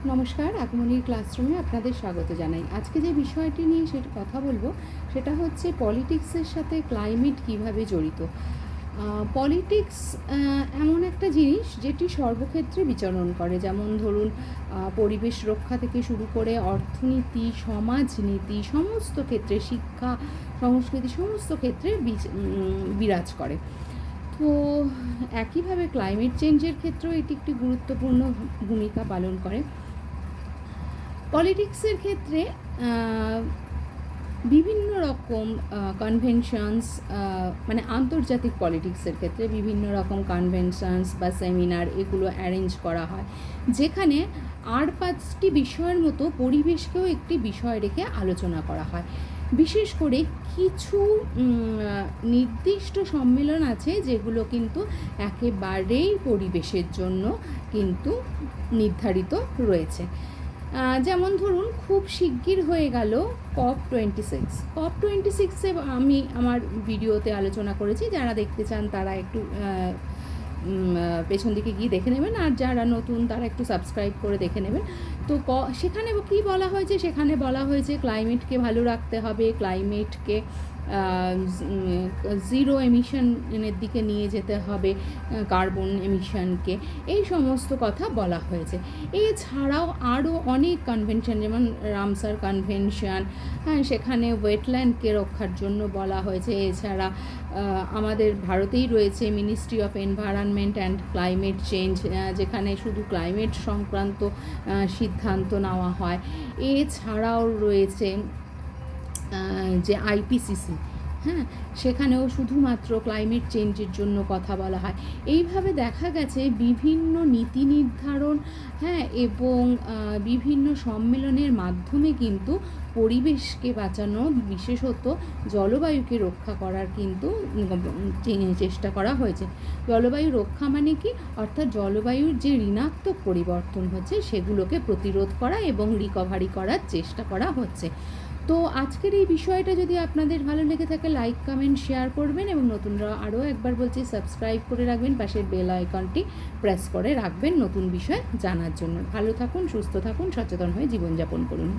নমস্কার, আগমনীর ক্লাসরুমে আপনাদের স্বাগত জানাই। আজকে যে বিষয়টি নিয়ে কথা বলবো সেটা হচ্ছে পলিটিক্সের সাথে ক্লাইমেট কিভাবে জড়িত। পলিটিক্স এমন একটা জিনিস যেটি সর্বক্ষেত্রে বিচরণ করে, যেমন ধরুন পরিবেশ রক্ষা থেকে শুরু করে অর্থনীতি, সমাজনীতি, সমস্ত ক্ষেত্রে, শিক্ষা, সংস্কৃতি, সমস্ত ক্ষেত্রে বিরাজ করে। তো একইভাবে ক্লাইমেট চেঞ্জের ক্ষেত্রেও এটি একটি গুরুত্বপূর্ণ ভূমিকা পালন করে। পলিটিক্সের ক্ষেত্রে বিভিন্ন রকম কনভেনশনস, মানে আন্তর্জাতিক পলিটিক্সের ক্ষেত্রে বিভিন্ন রকম কনভেনশনস বা সেমিনার এগুলো অ্যারেঞ্জ করা হয়, যেখানে আর 5টি বিষয়ের মতো পরিবেশকেও একটি বিষয় রেখে আলোচনা করা হয়। বিশেষ করে কিছু নির্দিষ্ট সম্মেলন আছে যেগুলো কিন্তু একেবারেই পরিবেশের জন্য কিন্তু নির্ধারিত রয়েছে। যেমন ধরুন, খুব শিগগির হয়ে গেল COP26। আমি আমার ভিডিওতে আলোচনা করেছি, যারা দেখতে চান তারা একটু পেছন দিকে গিয়ে দেখে নেবেন, আর যারা নতুন তারা একটু সাবস্ক্রাইব করে দেখে নেবেন। তো সেখানে কী বলা হয়েছে? সেখানে বলা হয়েছে ক্লাইমেটকে ভালো রাখতে হবে, ক্লাইমেটকে জিরো এমিশনের দিকে নিয়ে যেতে হবে, কার্বন এমিশনকে, এই সমস্ত কথা বলা হয়েছে। এছাড়াও আরও অনেক কনভেনশন, যেমন রামসার কনভেনশন, হ্যাঁ, সেখানে ওয়েটল্যান্ডকে রক্ষার জন্য বলা হয়েছে। এছাড়া আমাদের ভারতেই রয়েছে ministry of environment and climate change, যেখানে শুধু ক্লাইমেট সংক্রান্ত সিদ্ধান্ত নেওয়া হয়। এছাড়াও রয়েছে যে IPCC, হ্যাঁ, সেখানেও শুধুমাত্র ক্লাইমেট চেঞ্জের জন্য কথা বলা হয়। এইভাবে দেখা গেছে বিভিন্ন নীতি নির্ধারণ, হ্যাঁ, এবং বিভিন্ন সম্মেলনের মাধ্যমে কিন্তু পরিবেশকে বাঁচানো, বিশেষত জলবায়ুকে রক্ষা করার কিন্তু চেষ্টা করা হয়েছে। জলবায়ু রক্ষা মানে কি? অর্থাৎ জলবায়ুর যে ঋণাত্মক পরিবর্তন হচ্ছে সেগুলোকে প্রতিরোধ করা এবং রিকভারি করার চেষ্টা করা হচ্ছে। তো আজকের এই বিষয়টা যদি আপনাদের ভালো লেগে থাকে, লাইক, কমেন্ট, শেয়ার করবেন, এবং নতুনরা আরও একবার বলছি সাবস্ক্রাইব করে রাখবেন, পাশের বেল আইকনটি প্রেস করে রাখবেন নতুন বিষয় জানার জন্য। ভালো থাকুন, সুস্থ থাকুন, সচেতন হয়ে জীবনযাপন করুন।